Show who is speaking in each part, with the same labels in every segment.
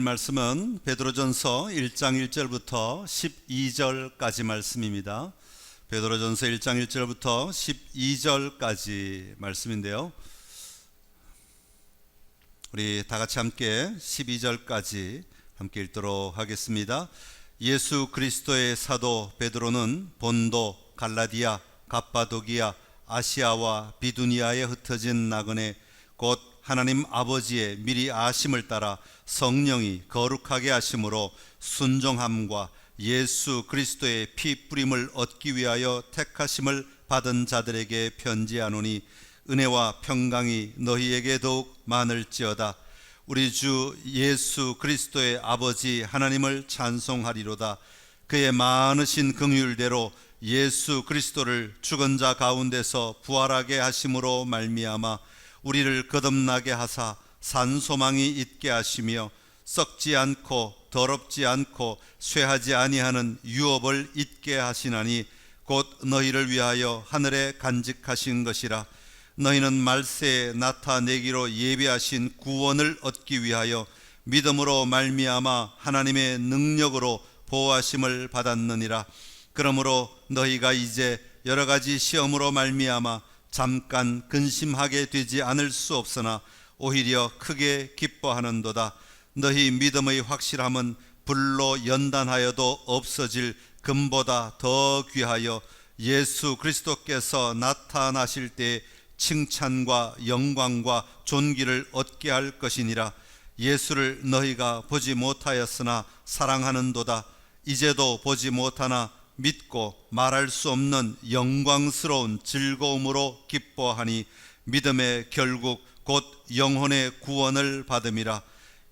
Speaker 1: 읽을 말씀은 베드로전서 1장 1절부터 12절까지 말씀입니다. 베드로전서 1장 1절부터 12절까지 말씀인데요, 우리 다 같이 함께 12절까지 함께 읽도록 하겠습니다. 예수 그리스도의 사도 베드로는 본도, 갈라디아, 갑바도기아, 아시아와 비두니아에 흩어진 나그네 곧 하나님 아버지의 미리 아심을 따라 성령이 거룩하게 하심으로 순종함과 예수 그리스도의 피 뿌림을 얻기 위하여 택하심을 받은 자들에게 편지하노니 은혜와 평강이 너희에게 더욱 많을지어다. 우리 주 예수 그리스도의 아버지 하나님을 찬송하리로다. 그의 많으신 긍휼대로 예수 그리스도를 죽은 자 가운데서 부활하게 하심으로 말미암아 우리를 거듭나게 하사 산소망이 있게 하시며 썩지 않고 더럽지 않고 쇠하지 아니하는 유업을 있게 하시나니 곧 너희를 위하여 하늘에 간직하신 것이라. 너희는 말세에 나타내기로 예비하신 구원을 얻기 위하여 믿음으로 말미암아 하나님의 능력으로 보호하심을 받았느니라. 그러므로 너희가 이제 여러 가지 시험으로 말미암아 잠깐 근심하게 되지 않을 수 없으나 오히려 크게 기뻐하는도다. 너희 믿음의 확실함은 불로 연단하여도 없어질 금보다 더 귀하여 예수 그리스도께서 나타나실 때 칭찬과 영광과 존귀를 얻게 할 것이니라. 예수를 너희가 보지 못하였으나 사랑하는도다. 이제도 보지 못하나 믿고 말할 수 없는 영광스러운 즐거움으로 기뻐하니 믿음의 결국 곧 영혼의 구원을 받음이라.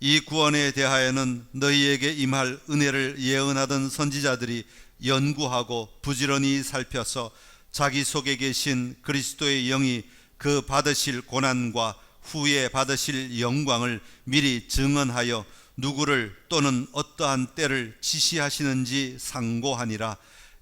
Speaker 1: 이 구원에 대하여는 너희에게 임할 은혜를 예언하던 선지자들이 연구하고 부지런히 살펴서 자기 속에 계신 그리스도의 영이 그 받으실 고난과 후에 받으실 영광을 미리 증언하여 누구를 또는 어떠한 때를 지시하시는지 상고하니라.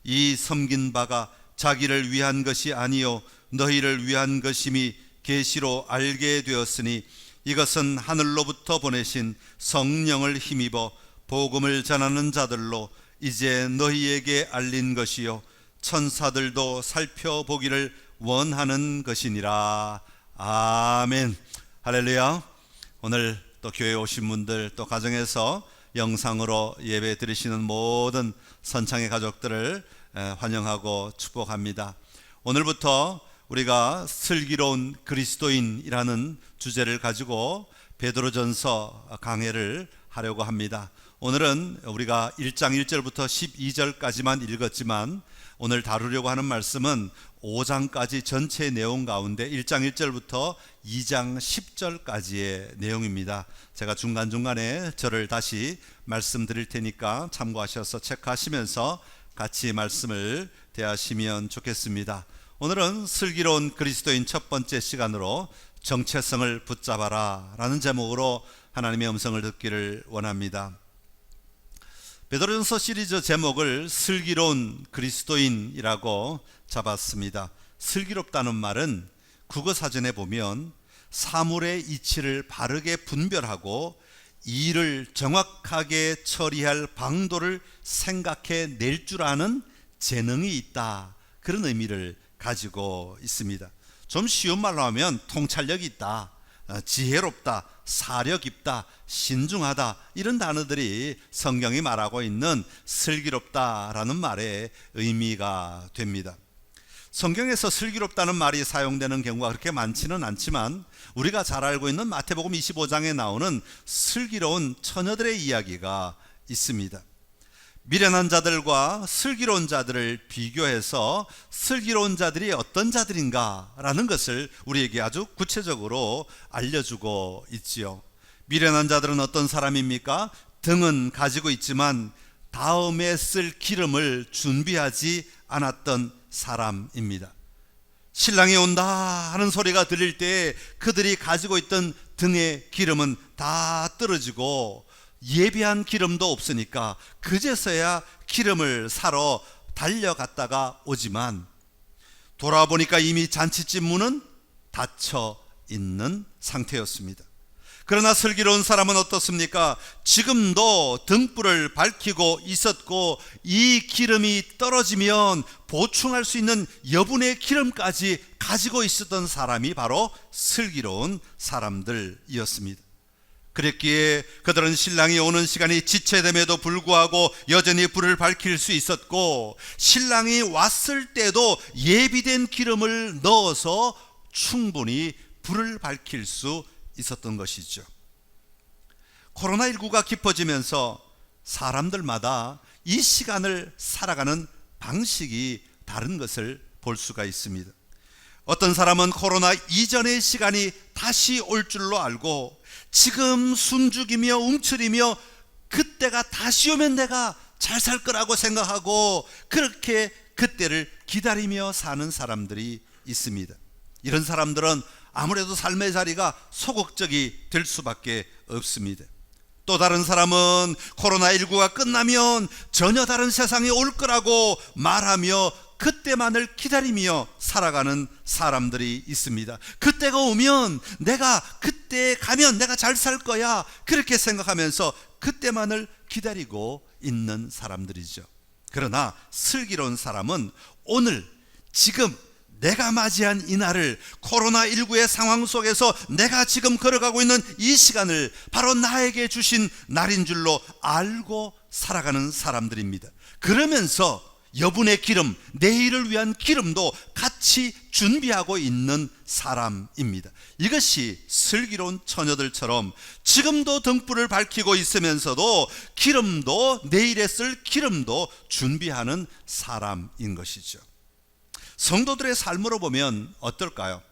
Speaker 1: 이 섬긴 바가 자기를 위한 것이 아니요 너희를 위한 것임이 계시로 알게 되었으니 이것은 하늘로부터 보내신 성령을 힘입어 복음을 전하는 자들로 이제 너희에게 알린 것이요 천사들도 살펴보기를 원하는 것이니라. 아멘. 할렐루야. 오늘 또 교회에 오신 분들, 또 가정에서 영상으로 예배 드리시는 모든 선창의 가족들을 환영하고 축복합니다. 오늘부터 우리가 슬기로운 그리스도인이라는 주제를 가지고 베드로전서 강해를 하려고 합니다. 오늘은 우리가 1장 1절부터 12절까지만 읽었지만 오늘 다루려고 하는 말씀은 5장까지 전체 내용 가운데 1장 1절부터 2장 10절까지의 내용입니다. 제가 중간중간에 저를 다시 말씀드릴 테니까 참고하셔서 체크하시면서 같이 말씀을 대하시면 좋겠습니다. 오늘은 슬기로운 그리스도인 첫 번째 시간으로 정체성을 붙잡아라 라는 제목으로 하나님의 음성을 듣기를 원합니다. 베드로전서 시리즈 제목을 슬기로운 그리스도인이라고 잡았습니다. 슬기롭다는 말은 국어사전에 보면 사물의 이치를 바르게 분별하고 일을 정확하게 처리할 방도를 생각해 낼 줄 아는 재능이 있다, 그런 의미를 가지고 있습니다. 좀 쉬운 말로 하면 통찰력이 있다, 지혜롭다, 사려 깊다, 신중하다, 이런 단어들이 성경이 말하고 있는 슬기롭다라는 말의 의미가 됩니다. 성경에서 슬기롭다는 말이 사용되는 경우가 그렇게 많지는 않지만 우리가 잘 알고 있는 마태복음 25장에 나오는 슬기로운 처녀들의 이야기가 있습니다. 미련한 자들과 슬기로운 자들을 비교해서 슬기로운 자들이 어떤 자들인가 라는 것을 우리에게 아주 구체적으로 알려주고 있지요. 미련한 자들은 어떤 사람입니까? 등은 가지고 있지만 다음에 쓸 기름을 준비하지 않았던 사람입니다. 신랑이 온다 하는 소리가 들릴 때 그들이 가지고 있던 등의 기름은 다 떨어지고 예비한 기름도 없으니까 그제서야 기름을 사러 달려갔다가 오지만 돌아보니까 이미 잔치집 문은 닫혀 있는 상태였습니다. 그러나 슬기로운 사람은 어떻습니까? 지금도 등불을 밝히고 있었고 이 기름이 떨어지면 보충할 수 있는 여분의 기름까지 가지고 있었던 사람이 바로 슬기로운 사람들이었습니다. 그랬기에 그들은 신랑이 오는 시간이 지체됨에도 불구하고 여전히 불을 밝힐 수 있었고, 신랑이 왔을 때도 예비된 기름을 넣어서 충분히 불을 밝힐 수 있었던 것이죠. 코로나19가 깊어지면서 사람들마다 이 시간을 살아가는 방식이 다른 것을 볼 수가 있습니다. 어떤 사람은 코로나 이전의 시간이 다시 올 줄로 알고 지금 숨죽이며 움츠리며 그때가 다시 오면 내가 잘 살 거라고 생각하고 그렇게 그때를 기다리며 사는 사람들이 있습니다. 이런 사람들은 아무래도 삶의 자리가 소극적이 될 수밖에 없습니다. 또 다른 사람은 코로나19가 끝나면 전혀 다른 세상이 올 거라고 말하며 그때만을 기다리며 살아가는 사람들이 있습니다. 그때가 오면 내가 그때 가면 내가 잘 살 거야, 그렇게 생각하면서 그때만을 기다리고 있는 사람들이죠. 그러나 슬기로운 사람은 오늘 지금 내가 맞이한 이 날을, 코로나19의 상황 속에서 내가 지금 걸어가고 있는 이 시간을 바로 나에게 주신 날인 줄로 알고 살아가는 사람들입니다. 그러면서 여분의 기름, 내일을 위한 기름도 같이 준비하고 있는 사람입니다. 이것이 슬기로운 처녀들처럼 지금도 등불을 밝히고 있으면서도 기름도, 내일에 쓸 기름도 준비하는 사람인 것이죠. 성도들의 삶으로 보면 어떨까요?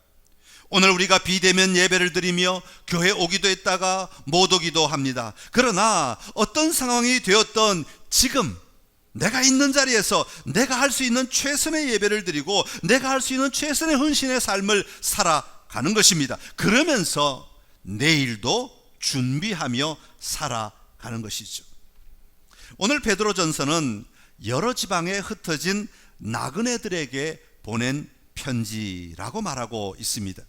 Speaker 1: 오늘 우리가 비대면 예배를 드리며 교회 오기도 했다가 못 오기도 합니다. 그러나 어떤 상황이 되었던 지금 내가 있는 자리에서 내가 할 수 있는 최선의 예배를 드리고 내가 할 수 있는 최선의 헌신의 삶을 살아가는 것입니다. 그러면서 내일도 준비하며 살아가는 것이죠. 오늘 베드로전서는 여러 지방에 흩어진 나그네들에게 보낸 편지라고 말하고 있습니다.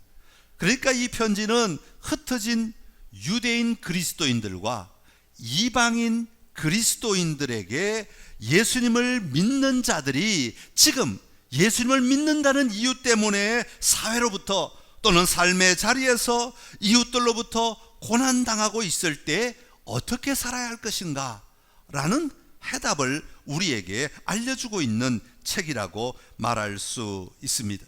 Speaker 1: 그러니까 이 편지는 흩어진 유대인 그리스도인들과 이방인 그리스도인들에게 예수님을 믿는 자들이 지금 예수님을 믿는다는 이유 때문에 사회로부터 또는 삶의 자리에서 이웃들로부터 고난당하고 있을 때 어떻게 살아야 할 것인가 라는 해답을 우리에게 알려주고 있는 책이라고 말할 수 있습니다.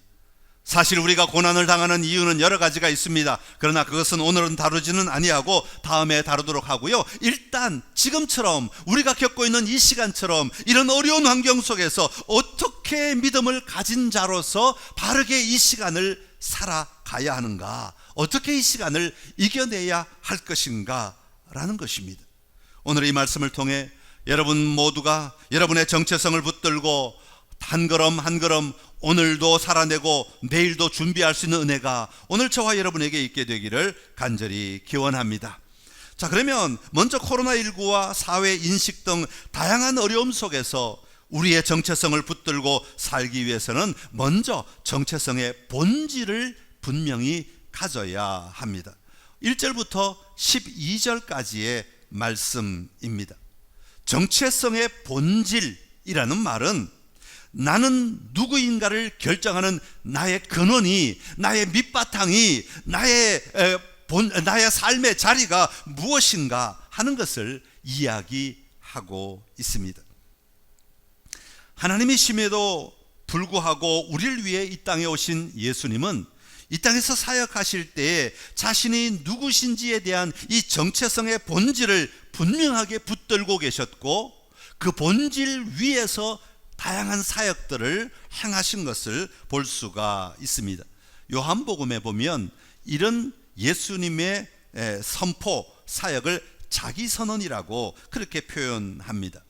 Speaker 1: 사실 우리가 고난을 당하는 이유는 여러 가지가 있습니다. 그러나 그것은 오늘은 다루지는 아니하고 다음에 다루도록 하고요. 일단 지금처럼 우리가 겪고 있는 이 시간처럼 이런 어려운 환경 속에서 어떻게 믿음을 가진 자로서 바르게 이 시간을 살아가야 하는가, 어떻게 이 시간을 이겨내야 할 것인가 라는 것입니다. 오늘 이 말씀을 통해 여러분 모두가 여러분의 정체성을 붙들고 한 걸음 한 걸음 오늘도 살아내고 내일도 준비할 수 있는 은혜가 오늘 저와 여러분에게 있게 되기를 간절히 기원합니다. 자, 그러면 먼저 코로나19와 사회 인식 등 다양한 어려움 속에서 우리의 정체성을 붙들고 살기 위해서는 먼저 정체성의 본질을 분명히 가져야 합니다. 1절부터 12절까지의 말씀입니다. 정체성의 본질이라는 말은 나는 누구인가를 결정하는 나의 근원이, 나의 밑바탕이, 나의 삶의 자리가 무엇인가 하는 것을 이야기하고 있습니다. 하나님이심에도 불구하고 우리를 위해 이 땅에 오신 예수님은 이 땅에서 사역하실 때에 자신이 누구신지에 대한 이 정체성의 본질을 분명하게 붙들고 계셨고 그 본질 위에서 다양한 사역들을 행하신 것을 볼 수가 있습니다. 요한복음에 보면 이런 예수님의 선포 사역을 자기선언이라고 그렇게 표현합니다.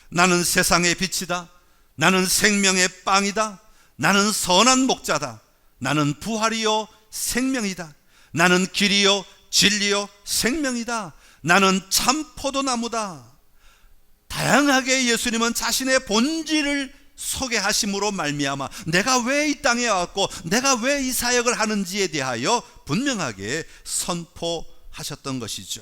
Speaker 1: 나는 세상의 빛이다. 나는 생명의 빵이다. 나는 선한 목자다. 나는 부활이요 생명이다. 나는 길이요 진리요 생명이다. 나는 참 포도나무다. 다양하게 예수님은 자신의 본질을 소개하심으로 말미암아 내가 왜 이 땅에 왔고 내가 왜 이 사역을 하는지에 대하여 분명하게 선포하셨습니다. 하셨던 것이죠.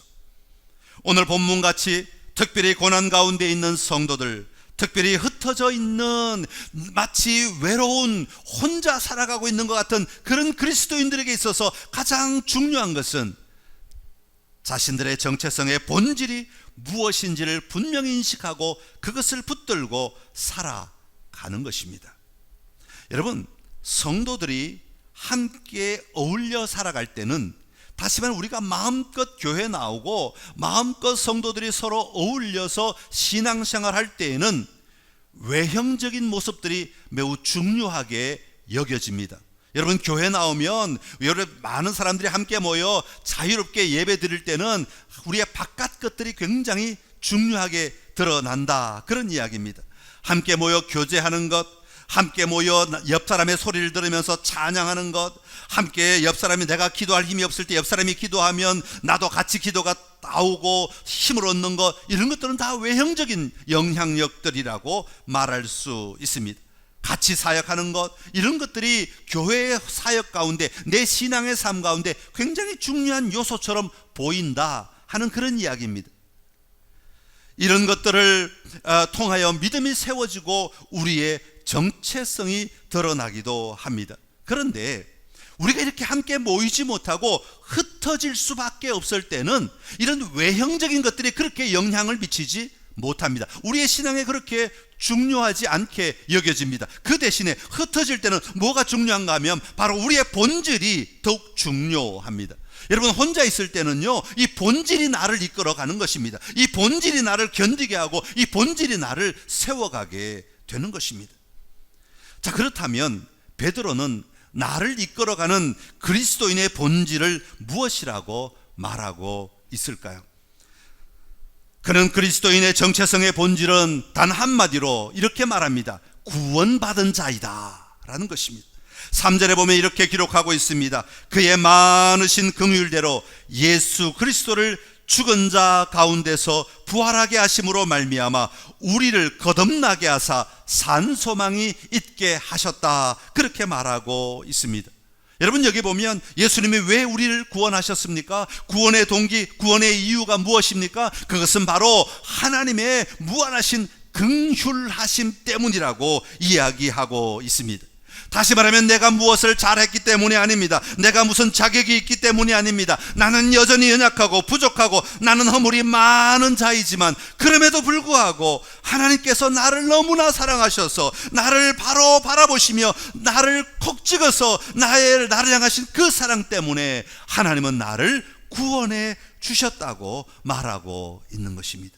Speaker 1: 오늘 본문같이 특별히 고난 가운데 있는 성도들, 특별히 흩어져 있는 마치 외로운 혼자 살아가고 있는 것 같은 그런 그리스도인들에게 있어서 가장 중요한 것은 자신들의 정체성의 본질이 무엇인지를 분명히 인식하고 그것을 붙들고 살아가는 것입니다. 여러분, 성도들이 함께 어울려 살아갈 때는, 다시 말하면 우리가 마음껏 교회 나오고 마음껏 성도들이 서로 어울려서 신앙생활 할 때에는 외형적인 모습들이 매우 중요하게 여겨집니다. 여러분, 교회 나오면 많은 사람들이 함께 모여 자유롭게 예배 드릴 때는 우리의 바깥 것들이 굉장히 중요하게 드러난다, 그런 이야기입니다. 함께 모여 교제하는 것, 함께 모여 옆 사람의 소리를 들으면서 찬양하는 것, 함께 옆 사람이 내가 기도할 힘이 없을 때 옆 사람이 기도하면 나도 같이 기도가 나오고 힘을 얻는 것, 이런 것들은 다 외형적인 영향력들이라고 말할 수 있습니다. 같이 사역하는 것, 이런 것들이 교회의 사역 가운데, 내 신앙의 삶 가운데 굉장히 중요한 요소처럼 보인다 하는 그런 이야기입니다. 이런 것들을 통하여 믿음이 세워지고 우리의 정체성이 드러나기도 합니다. 그런데 우리가 이렇게 함께 모이지 못하고 흩어질 수밖에 없을 때는 이런 외형적인 것들이 그렇게 영향을 미치지 못합니다. 우리의 신앙에 그렇게 중요하지 않게 여겨집니다. 그 대신에 흩어질 때는 뭐가 중요한가 하면 바로 우리의 본질이 더욱 중요합니다. 여러분, 혼자 있을 때는요, 이 본질이 나를 이끌어가는 것입니다. 이 본질이 나를 견디게 하고 이 본질이 나를 세워가게 되는 것입니다. 자, 그렇다면 베드로는 나를 이끌어가는 그리스도인의 본질을 무엇이라고 말하고 있을까요? 그는 그리스도인의 정체성의 본질은 단 한마디로 이렇게 말합니다. 구원받은 자이다 라는 것입니다. 3절에 보면 이렇게 기록하고 있습니다. 그의 많으신 긍휼대로 예수 그리스도를 죽은 자 가운데서 부활하게 하심으로 말미암아 우리를 거듭나게 하사 산 소망이 있게 하셨다, 그렇게 말하고 있습니다. 여러분, 여기 보면 예수님이 왜 우리를 구원하셨습니까? 구원의 동기, 구원의 이유가 무엇입니까? 그것은 바로 하나님의 무한하신 긍휼하심 때문이라고 이야기하고 있습니다. 다시 말하면 내가 무엇을 잘했기 때문이 아닙니다. 내가 무슨 자격이 있기 때문이 아닙니다. 나는 여전히 연약하고 부족하고 나는 허물이 많은 자이지만 그럼에도 불구하고 하나님께서 나를 너무나 사랑하셔서 나를 바로 바라보시며 나를 콕 찍어서 나를 향하신 그 사랑 때문에 하나님은 나를 구원해 주셨다고 말하고 있는 것입니다.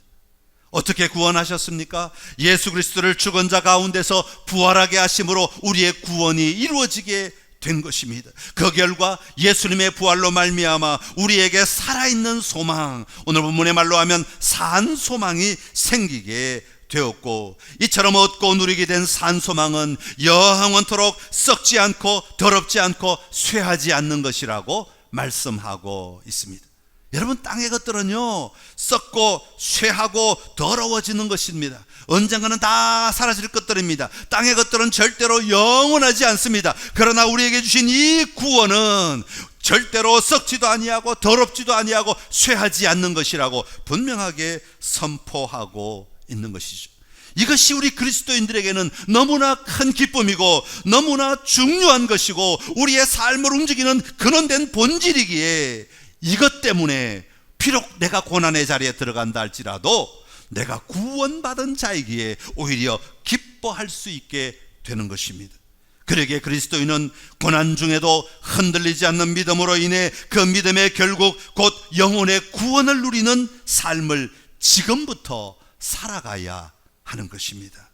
Speaker 1: 어떻게 구원하셨습니까? 예수 그리스도를 죽은 자 가운데서 부활하게 하심으로 우리의 구원이 이루어지게 된 것입니다. 그 결과 예수님의 부활로 말미암아 우리에게 살아있는 소망, 오늘 본문의 말로 하면 산 소망이 생기게 되었고, 이처럼 얻고 누리게 된 산 소망은 영원토록 썩지 않고 더럽지 않고 쇠하지 않는 것이라고 말씀하고 있습니다. 여러분, 땅의 것들은요, 썩고 쇠하고 더러워지는 것입니다. 언젠가는 다 사라질 것들입니다. 땅의 것들은 절대로 영원하지 않습니다. 그러나 우리에게 주신 이 구원은 절대로 썩지도 아니하고 더럽지도 아니하고 쇠하지 않는 것이라고 분명하게 선포하고 있는 것이죠. 이것이 우리 그리스도인들에게는 너무나 큰 기쁨이고 너무나 중요한 것이고 우리의 삶을 움직이는 근원된 본질이기에, 이것 때문에 비록 내가 고난의 자리에 들어간다 할지라도 내가 구원받은 자이기에 오히려 기뻐할 수 있게 되는 것입니다. 그러기에 그리스도인은 고난 중에도 흔들리지 않는 믿음으로 인해 그 믿음의 결국 곧 영혼의 구원을 누리는 삶을 지금부터 살아가야 하는 것입니다.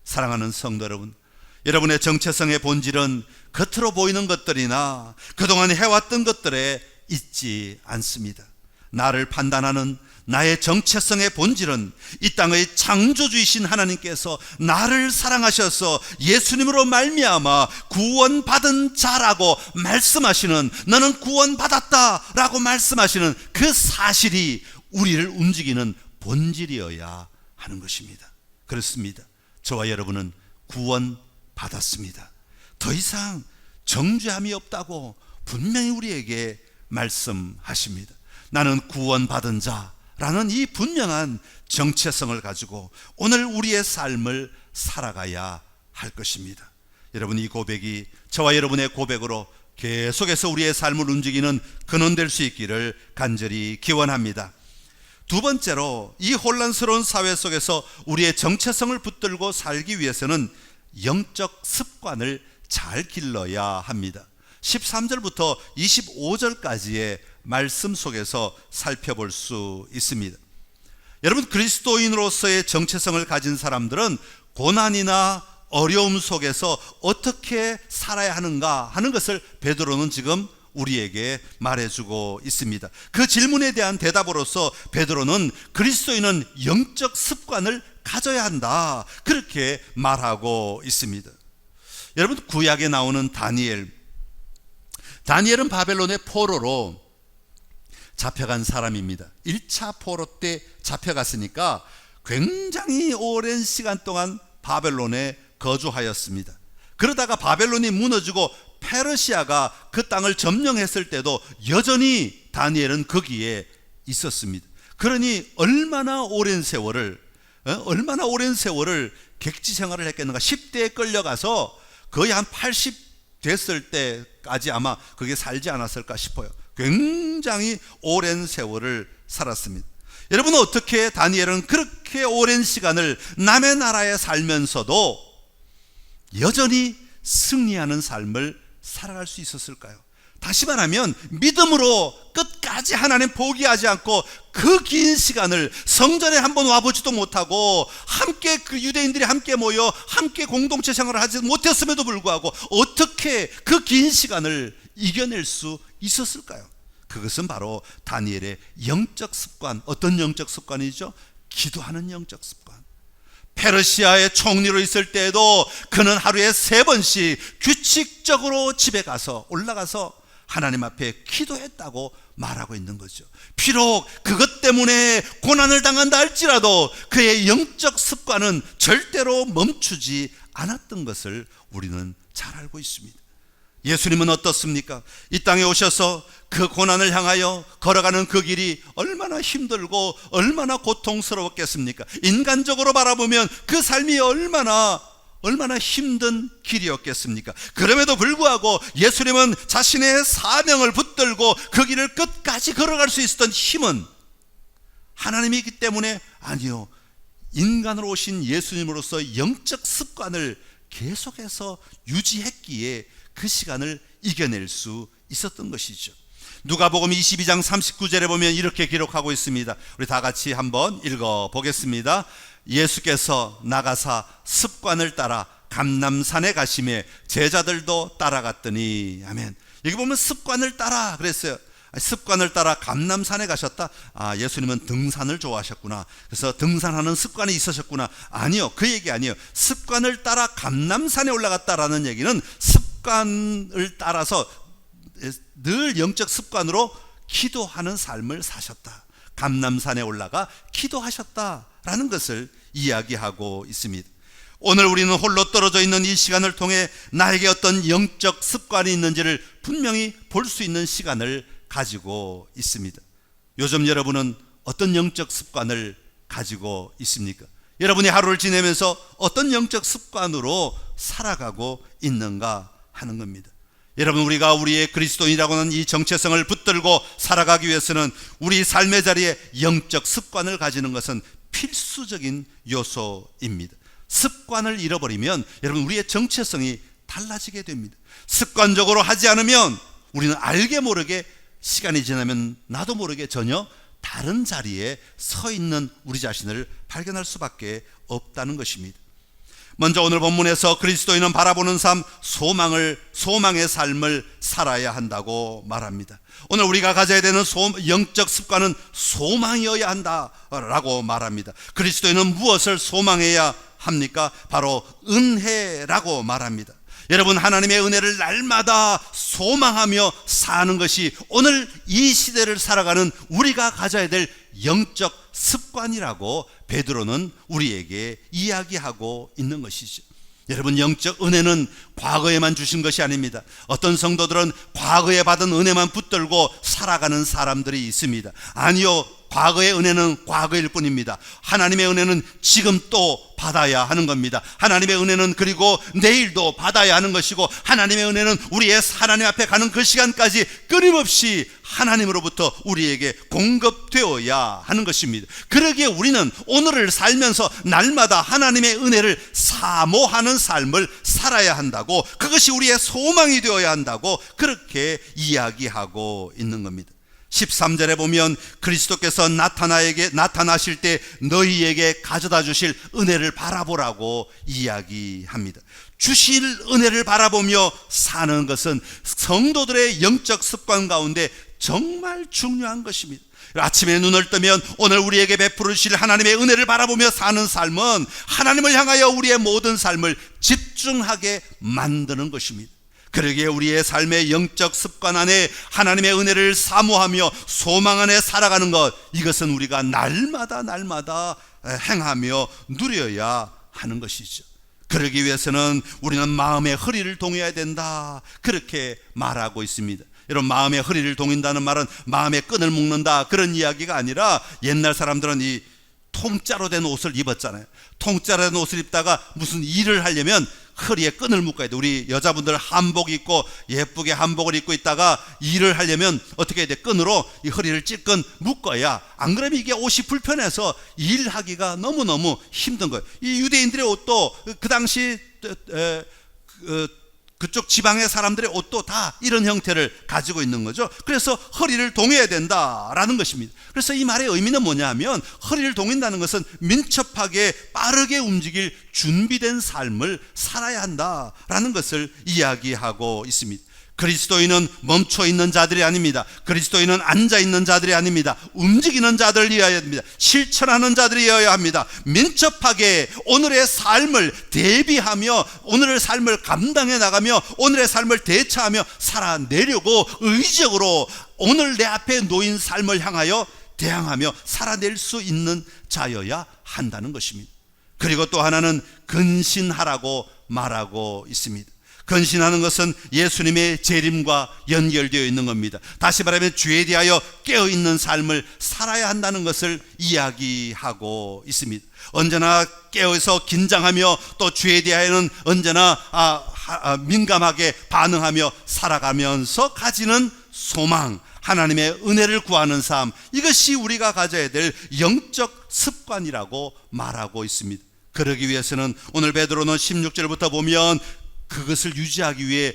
Speaker 1: 사랑하는 성도 여러분, 여러분의 정체성의 본질은 겉으로 보이는 것들이나 그동안 해왔던 것들에 있지 않습니다. 나를 판단하는 나의 정체성의 본질은 이 땅의 창조주이신 하나님께서 나를 사랑하셔서 예수님으로 말미암아 구원받은 자라고 말씀하시는, 너는 구원받았다라고 말씀하시는 그 사실이 우리를 움직이는 본질이어야 하는 것입니다. 그렇습니다. 저와 여러분은 구원받았습니다. 더 이상 정죄함이 없다고 분명히 우리에게 말씀하십니다. 나는 구원받은 자라는 이 분명한 정체성을 가지고 오늘 우리의 삶을 살아가야 할 것입니다. 여러분, 이 고백이 저와 여러분의 고백으로 계속해서 우리의 삶을 움직이는 근원될 수 있기를 간절히 기원합니다. 두 번째로, 이 혼란스러운 사회 속에서 우리의 정체성을 붙들고 살기 위해서는 영적 습관을 잘 길러야 합니다. 13절부터 25절까지의 말씀 속에서 살펴볼 수 있습니다. 여러분, 그리스도인으로서의 정체성을 가진 사람들은 고난이나 어려움 속에서 어떻게 살아야 하는가 하는 것을 베드로는 지금 우리에게 말해주고 있습니다. 그 질문에 대한 대답으로서 베드로는 그리스도인은 영적 습관을 가져야 한다, 그렇게 말하고 있습니다. 여러분, 구약에 나오는 다니엘은 바벨론의 포로로 잡혀간 사람입니다. 1차 포로 때 잡혀갔으니까 굉장히 오랜 시간 동안 바벨론에 거주하였습니다. 그러다가 바벨론이 무너지고 페르시아가 그 땅을 점령했을 때도 여전히 다니엘은 거기에 있었습니다. 그러니 얼마나 오랜 세월을 객지 생활을 했겠는가. 10대에 끌려가서 거의 한 80 됐을 때까지 아마 그게 살지 않았을까 싶어요. 굉장히 오랜 세월을 살았습니다. 여러분, 어떻게 다니엘은 그렇게 오랜 시간을 남의 나라에 살면서도 여전히 승리하는 삶을 살아갈 수 있었을까요? 다시 말하면 믿음으로 끝까지 하나님 포기하지 않고 그 긴 시간을 성전에 한번 와보지도 못하고 함께 그 유대인들이 함께 모여 함께 공동체 생활을 하지 못했음에도 불구하고 어떻게 그 긴 시간을 이겨낼 수 있었을까요? 그것은 바로 다니엘의 영적 습관. 어떤 영적 습관이죠? 기도하는 영적 습관. 페르시아의 총리로 있을 때에도 그는 하루에 3번씩 규칙적으로 집에 가서 올라가서 하나님 앞에 기도했다고 말하고 있는 거죠. 비록 그것 때문에 고난을 당한다 할지라도 그의 영적 습관은 절대로 멈추지 않았던 것을 우리는 잘 알고 있습니다. 예수님은 어떻습니까? 이 땅에 오셔서 그 고난을 향하여 걸어가는 그 길이 얼마나 힘들고 얼마나 고통스러웠겠습니까? 인간적으로 바라보면 그 삶이 얼마나 힘든 길이었겠습니까? 그럼에도 불구하고 예수님은 자신의 사명을 붙들고 그 길을 끝까지 걸어갈 수 있었던 힘은 하나님이기 때문에 아니요, 인간으로 오신 예수님으로서 영적 습관을 계속해서 유지했기에 그 시간을 이겨낼 수 있었던 것이죠. 누가복음 22장 39절에 보면 이렇게 기록하고 있습니다. 우리 다 같이 한번 읽어보겠습니다. 예수께서 나가사 습관을 따라 감람산에 가시매 제자들도 따라갔더니. 아멘. 여기 보면 습관을 따라 그랬어요. 습관을 따라 감람산에 가셨다. 예수님은 등산을 좋아하셨구나. 그래서 등산하는 습관이 있으셨구나. 아니요, 그 얘기 아니에요. 습관을 따라 감람산에 올라갔다라는 얘기는 습관을 따라서 늘 영적 습관으로 기도하는 삶을 사셨다. 감람산에 올라가 기도하셨다라는 것을 이야기하고 있습니다. 오늘 우리는 홀로 떨어져 있는 이 시간을 통해 나에게 어떤 영적 습관이 있는지를 분명히 볼 수 있는 시간을 가지고 있습니다. 요즘 여러분은 어떤 영적 습관을 가지고 있습니까? 여러분이 하루를 지내면서 어떤 영적 습관으로 살아가고 있는가 하는 겁니다. 여러분, 우리가 우리의 그리스도인이라고 하는 이 정체성을 붙들고 살아가기 위해서는 우리 삶의 자리에 영적 습관을 가지는 것은 필수적인 요소입니다. 습관을 잃어버리면 여러분, 우리의 정체성이 달라지게 됩니다. 습관적으로 하지 않으면 우리는 알게 모르게 시간이 지나면 나도 모르게 전혀 다른 자리에 서 있는 우리 자신을 발견할 수밖에 없다는 것입니다. 먼저 오늘 본문에서 그리스도인은 바라보는 삶, 소망의 삶을 살아야 한다고 말합니다. 오늘 우리가 가져야 되는 영적 습관은 소망이어야 한다라고 말합니다. 그리스도인은 무엇을 소망해야 합니까? 바로 은혜라고 말합니다. 여러분, 하나님의 은혜를 날마다 소망하며 사는 것이 오늘 이 시대를 살아가는 우리가 가져야 될 영적 습관이라고 베드로는 우리에게 이야기하고 있는 것이죠. 여러분, 영적 은혜는 과거에만 주신 것이 아닙니다. 어떤 성도들은 과거에 받은 은혜만 붙들고 살아가는 사람들이 있습니다. 아니요, 과거의 은혜는 과거일 뿐입니다. 하나님의 은혜는 지금 또 받아야 하는 겁니다. 하나님의 은혜는 그리고 내일도 받아야 하는 것이고, 하나님의 은혜는 우리의 하나님 앞에 가는 그 시간까지 끊임없이 하나님으로부터 우리에게 공급되어야 하는 것입니다. 그러기에 우리는 오늘을 살면서 날마다 하나님의 은혜를 사모하는 삶을 살아야 한다고, 그것이 우리의 소망이 되어야 한다고 그렇게 이야기하고 있는 겁니다. 13절에 보면 그리스도께서 나타나실 때 너희에게 가져다 주실 은혜를 바라보라고 이야기합니다. 주실 은혜를 바라보며 사는 것은 성도들의 영적 습관 가운데 정말 중요한 것입니다. 아침에 눈을 뜨면 오늘 우리에게 베풀어 주실 하나님의 은혜를 바라보며 사는 삶은 하나님을 향하여 우리의 모든 삶을 집중하게 만드는 것입니다. 그러기에 우리의 삶의 영적 습관 안에 하나님의 은혜를 사모하며 소망 안에 살아가는 것, 이것은 우리가 날마다 행하며 누려야 하는 것이죠. 그러기 위해서는 우리는 마음의 허리를 동여야 된다, 그렇게 말하고 있습니다. 여러분, 마음의 허리를 동인다는 말은 마음의 끈을 묶는다, 그런 이야기가 아니라, 옛날 사람들은 이 통짜로 된 옷을 입었잖아요. 통짜로 된 옷을 입다가 무슨 일을 하려면 허리에 끈을 묶어야 돼. 우리 여자분들 한복 입고 예쁘게 한복을 입고 있다가 일을 하려면 어떻게 해야 돼? 끈으로 이 허리를 찔끔 묶어야, 안 그러면 이게 옷이 불편해서 일하기가 너무너무 힘든 거예요. 이 유대인들의 옷도 그 당시 그쪽 지방의 사람들의 옷도 다 이런 형태를 가지고 있는 거죠. 그래서 허리를 동여야 된다라는 것입니다. 그래서 이 말의 의미는 뭐냐 하면, 허리를 동인다는 것은 민첩하게 빠르게 움직일 준비된 삶을 살아야 한다라는 것을 이야기하고 있습니다. 그리스도인은 멈춰 있는 자들이 아닙니다. 그리스도인은 앉아 있는 자들이 아닙니다. 움직이는 자들이어야 합니다. 실천하는 자들이어야 합니다. 민첩하게 오늘의 삶을 대비하며 오늘의 삶을 감당해 나가며 오늘의 삶을 대처하며 살아내려고 의지적으로 오늘 내 앞에 놓인 삶을 향하여 대항하며 살아낼 수 있는 자여야 한다는 것입니다. 그리고 또 하나는 근신하라고 말하고 있습니다. 근신하는 것은 예수님의 재림과 연결되어 있는 겁니다. 다시 말하면 주에 대하여 깨어있는 삶을 살아야 한다는 것을 이야기하고 있습니다. 언제나 깨어서 긴장하며 또 주에 대하여는 언제나 민감하게 반응하며 살아가면서 가지는 소망, 하나님의 은혜를 구하는 삶, 이것이 우리가 가져야 될 영적 습관이라고 말하고 있습니다. 그러기 위해서는 오늘 베드로는 16절부터 보면 그것을 유지하기 위해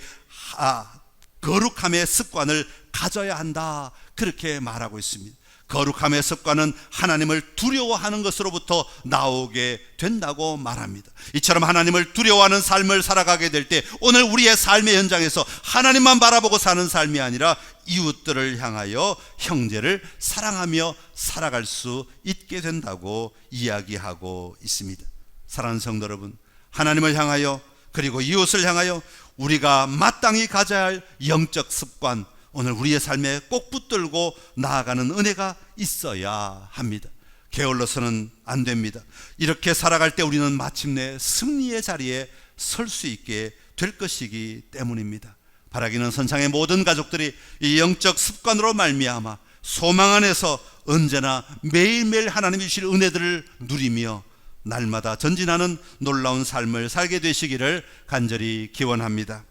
Speaker 1: 거룩함의 습관을 가져야 한다, 그렇게 말하고 있습니다. 거룩함의 습관은 하나님을 두려워하는 것으로부터 나오게 된다고 말합니다. 이처럼 하나님을 두려워하는 삶을 살아가게 될 때 오늘 우리의 삶의 현장에서 하나님만 바라보고 사는 삶이 아니라 이웃들을 향하여 형제를 사랑하며 살아갈 수 있게 된다고 이야기하고 있습니다. 사랑하는 성도 여러분, 하나님을 향하여 그리고 이웃을 향하여 우리가 마땅히 가져야 할 영적 습관, 오늘 우리의 삶에 꼭 붙들고 나아가는 은혜가 있어야 합니다. 게을러서는 안 됩니다. 이렇게 살아갈 때 우리는 마침내 승리의 자리에 설 수 있게 될 것이기 때문입니다. 바라기는 선창의 모든 가족들이 이 영적 습관으로 말미암아 소망 안에서 언제나 매일매일 하나님이 주실 은혜들을 누리며 날마다 전진하는 놀라운 삶을 살게 되시기를 간절히 기원합니다.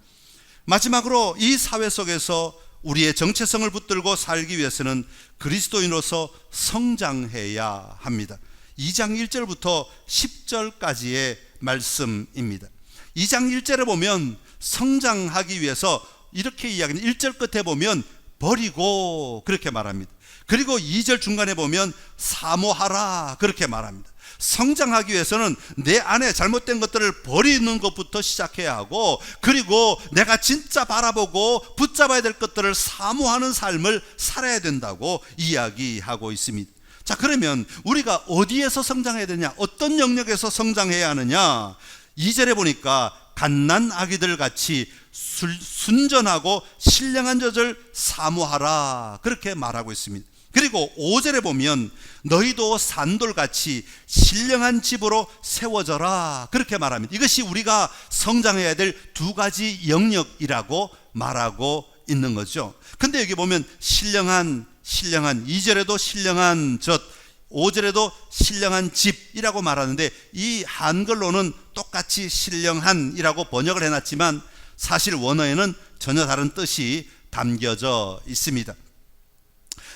Speaker 1: 마지막으로 이 사회 속에서 우리의 정체성을 붙들고 살기 위해서는 그리스도인으로서 성장해야 합니다. 2장 1절부터 10절까지의 말씀입니다. 2장 1절에 보면 성장하기 위해서 이렇게 이야기합니다. 1절 끝에 보면 버리고 그렇게 말합니다. 그리고 2절 중간에 보면 사모하라 그렇게 말합니다. 성장하기 위해서는 내 안에 잘못된 것들을 버리는 것부터 시작해야 하고, 그리고 내가 진짜 바라보고 붙잡아야 될 것들을 사모하는 삶을 살아야 된다고 이야기하고 있습니다. 자, 그러면 우리가 어디에서 성장해야 되냐, 어떤 영역에서 성장해야 하느냐, 2절에 보니까 갓난 아기들 같이 순전하고 신령한 젖을 사모하라 그렇게 말하고 있습니다. 그리고 5절에 보면 너희도 산돌같이 신령한 집으로 세워져라 그렇게 말합니다. 이것이 우리가 성장해야 될 두 가지 영역이라고 말하고 있는 거죠. 근데 여기 보면 신령한 2절에도 신령한 젖, 5절에도 신령한 집이라고 말하는데 이 한글로는 똑같이 신령한이라고 번역을 해놨지만 사실 원어에는 전혀 다른 뜻이 담겨져 있습니다.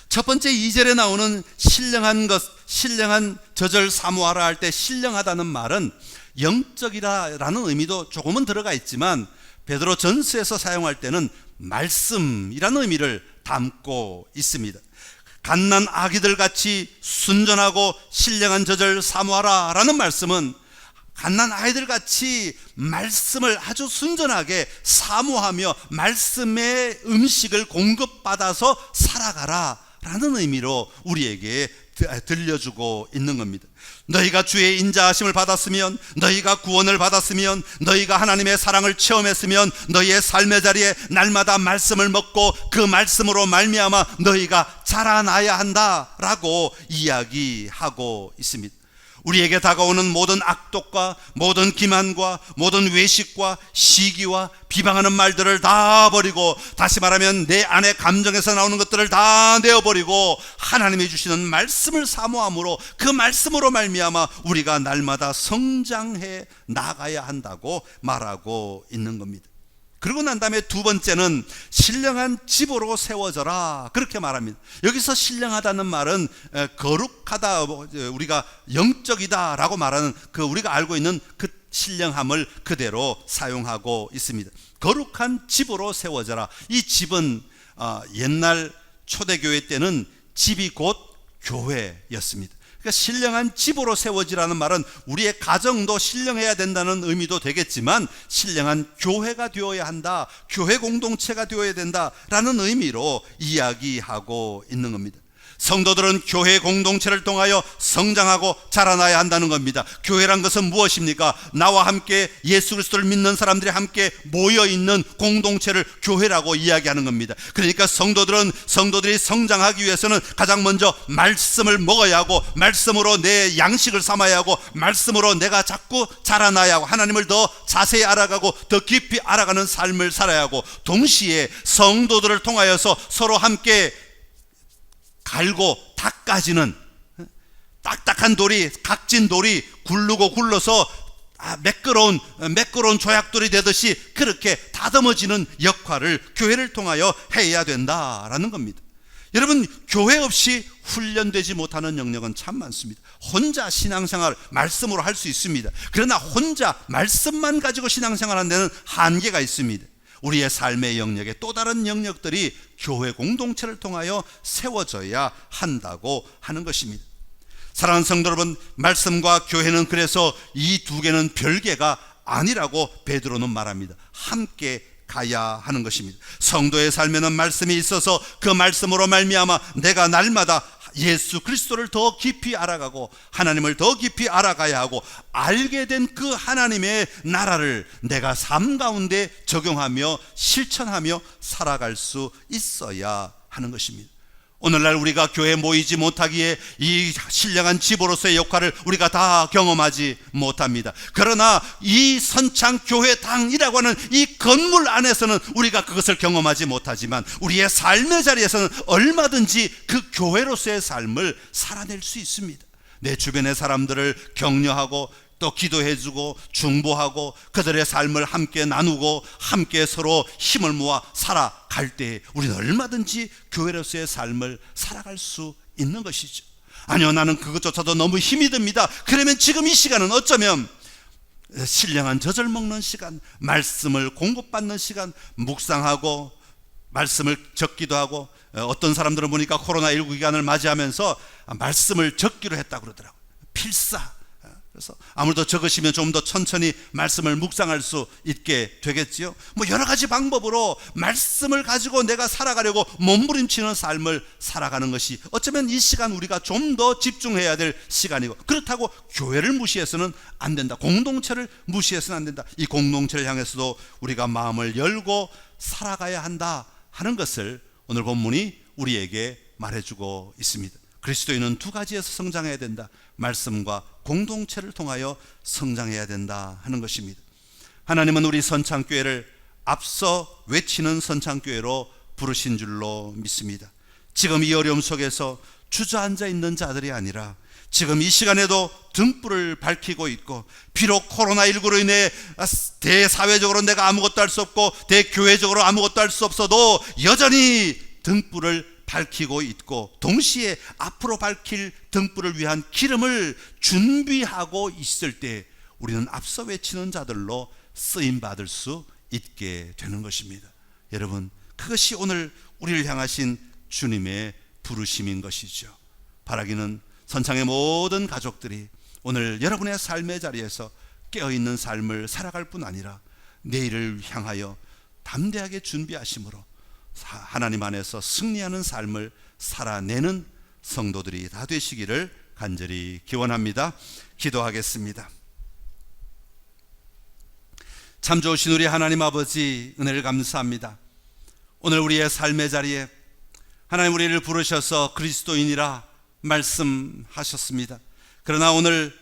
Speaker 1: 첫 번째 2절에 나오는 신령한 것, 신령한 저절 사모하라 할 때 신령하다는 말은 영적이라는 의미도 조금은 들어가 있지만 베드로 전서에서 사용할 때는 말씀이라는 의미를 담고 있습니다. 갓난 아기들 같이 순전하고 신령한 저절 사모하라 라는 말씀은 갓난 아이들 같이 말씀을 아주 순전하게 사모하며 말씀의 음식을 공급받아서 살아가라 라는 의미로 우리에게 들려주고 있는 겁니다. 너희가 주의 인자하심을 받았으면, 너희가 구원을 받았으면, 너희가 하나님의 사랑을 체험했으면 너희의 삶의 자리에 날마다 말씀을 먹고 그 말씀으로 말미암아 너희가 자라나야 한다라고 이야기하고 있습니다. 우리에게 다가오는 모든 악독과 모든 기만과 모든 외식과 시기와 비방하는 말들을 다 버리고, 다시 말하면 내 안의 감정에서 나오는 것들을 다 내어버리고 하나님이 주시는 말씀을 사모함으로 그 말씀으로 말미암아 우리가 날마다 성장해 나가야 한다고 말하고 있는 겁니다. 그러고 난 다음에 두 번째는 신령한 집으로 세워져라 그렇게 말합니다. 여기서 신령하다는 말은 거룩하다, 우리가 영적이다 라고 말하는 그 우리가 알고 있는 그 신령함을 그대로 사용하고 있습니다. 거룩한 집으로 세워져라. 이 집은 옛날 초대교회 때는 집이 곧 교회였습니다. 그러니까 신령한 집으로 세워지라는 말은 우리의 가정도 신령해야 된다는 의미도 되겠지만 신령한 교회가 되어야 한다, 교회 공동체가 되어야 된다라는 의미로 이야기하고 있는 겁니다. 성도들은 교회 공동체를 통하여 성장하고 자라나야 한다는 겁니다. 교회란 것은 무엇입니까? 나와 함께 예수 그리스도를 믿는 사람들이 함께 모여있는 공동체를 교회라고 이야기하는 겁니다. 그러니까 성도들이 성장하기 위해서는 가장 먼저 말씀을 먹어야 하고, 말씀으로 내 양식을 삼아야 하고, 말씀으로 내가 자꾸 자라나야 하고, 하나님을 더 자세히 알아가고 더 깊이 알아가는 삶을 살아야 하고, 동시에 성도들을 통하여서 서로 함께 갈고 닦아지는, 딱딱한 돌이, 각진 돌이 굴르고 굴러서 매끄러운 조약돌이 되듯이 그렇게 다듬어지는 역할을 교회를 통하여 해야 된다라는 겁니다. 여러분, 교회 없이 훈련되지 못하는 영역은 참 많습니다. 혼자 신앙생활 말씀으로 할 수 있습니다. 그러나 혼자 말씀만 가지고 신앙생활하는 데는 한계가 있습니다. 우리의 삶의 영역에 또 다른 영역들이 교회 공동체를 통하여 세워져야 한다고 하는 것입니다. 사랑하는 성도 여러분, 말씀과 교회는 그래서 이 두 개는 별개가 아니라고 베드로는 말합니다. 함께 가야 하는 것입니다. 성도의 삶에는 말씀이 있어서 그 말씀으로 말미암아 내가 날마다 예수 그리스도를 더 깊이 알아가고 하나님을 더 깊이 알아가야 하고, 알게 된 그 하나님의 나라를 내가 삶 가운데 적용하며 실천하며 살아갈 수 있어야 하는 것입니다. 오늘날 우리가 교회에 모이지 못하기에 이 신령한 집으로서의 역할을 우리가 다 경험하지 못합니다. 그러나 이 선창교회당이라고 하는 이 건물 안에서는 우리가 그것을 경험하지 못하지만 우리의 삶의 자리에서는 얼마든지 그 교회로서의 삶을 살아낼 수 있습니다. 내 주변의 사람들을 격려하고 또 기도해주고 중보하고 그들의 삶을 함께 나누고 함께 서로 힘을 모아 살아갈 때 우리는 얼마든지 교회로서의 삶을 살아갈 수 있는 것이죠. 아니요, 나는 그것조차도 너무 힘이 듭니다. 그러면 지금 이 시간은 어쩌면 신령한 젖을 먹는 시간, 말씀을 공급받는 시간, 묵상하고 말씀을 적기도 하고, 어떤 사람들은 보니까 코로나19 기간을 맞이하면서 말씀을 적기로 했다고 그러더라고요. 필사. 그래서 아무래도 적으시면 좀 더 천천히 말씀을 묵상할 수 있게 되겠지요. 여러 가지 방법으로 말씀을 가지고 내가 살아가려고 몸부림치는 삶을 살아가는 것이 어쩌면 이 시간 우리가 좀 더 집중해야 될 시간이고, 그렇다고 교회를 무시해서는 안 된다, 공동체를 무시해서는 안 된다, 이 공동체를 향해서도 우리가 마음을 열고 살아가야 한다 하는 것을 오늘 본문이 우리에게 말해주고 있습니다. 그리스도인은 두 가지에서 성장해야 된다. 말씀과 공동체를 통하여 성장해야 된다 하는 것입니다. 하나님은 우리 선창교회를 앞서 외치는 선창교회로 부르신 줄로 믿습니다. 지금 이 어려움 속에서 주저앉아 있는 자들이 아니라 지금 이 시간에도 등불을 밝히고 있고, 비록 코로나19로 인해 대사회적으로 내가 아무것도 할 수 없고 대교회적으로 아무것도 할 수 없어도 여전히 등불을 밝히고 있고, 동시에 앞으로 밝힐 등불을 위한 기름을 준비하고 있을 때 우리는 앞서 외치는 자들로 쓰임받을 수 있게 되는 것입니다. 여러분, 그것이 오늘 우리를 향하신 주님의 부르심인 것이죠. 바라기는 선창의 모든 가족들이 오늘 여러분의 삶의 자리에서 깨어있는 삶을 살아갈 뿐 아니라 내일을 향하여 담대하게 준비하심으로 하나님 안에서 승리하는 삶을 살아내는 성도들이 다 되시기를 간절히 기원합니다. 기도하겠습니다. 참 좋으신 우리 하나님 아버지, 은혜를 감사합니다. 오늘 우리의 삶의 자리에 하나님 우리를 부르셔서 그리스도인이라 말씀하셨습니다. 그러나 오늘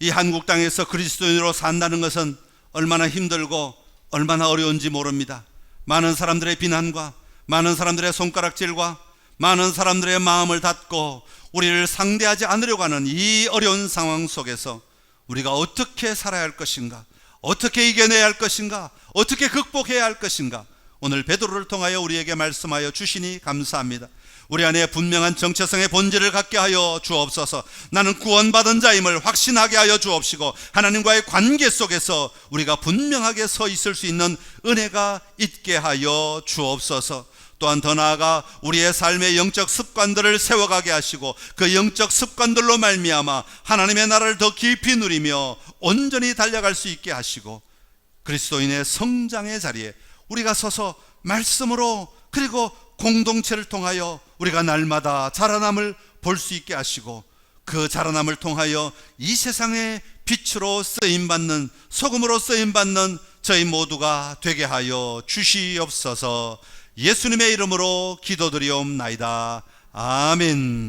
Speaker 1: 이 한국 땅에서 그리스도인으로 산다는 것은 얼마나 힘들고 얼마나 어려운지 모릅니다. 많은 사람들의 비난과 많은 사람들의 손가락질과 많은 사람들의 마음을 닫고 우리를 상대하지 않으려고 하는 이 어려운 상황 속에서 우리가 어떻게 살아야 할 것인가, 어떻게 이겨내야 할 것인가, 어떻게 극복해야 할 것인가, 오늘 베드로를 통하여 우리에게 말씀하여 주시니 감사합니다. 우리 안에 분명한 정체성의 본질을 갖게 하여 주옵소서. 나는 구원받은 자임을 확신하게 하여 주옵시고, 하나님과의 관계 속에서 우리가 분명하게 서 있을 수 있는 은혜가 있게 하여 주옵소서. 또한 더 나아가 우리의 삶의 영적 습관들을 세워가게 하시고, 그 영적 습관들로 말미암아 하나님의 나라를 더 깊이 누리며 온전히 달려갈 수 있게 하시고, 그리스도인의 성장의 자리에 우리가 서서 말씀으로, 그리고 공동체를 통하여 우리가 날마다 자라남을 볼 수 있게 하시고, 그 자라남을 통하여 이 세상의 빛으로 쓰임받는, 소금으로 쓰임받는 저희 모두가 되게 하여 주시옵소서. 예수님의 이름으로 기도드리옵나이다. 아멘.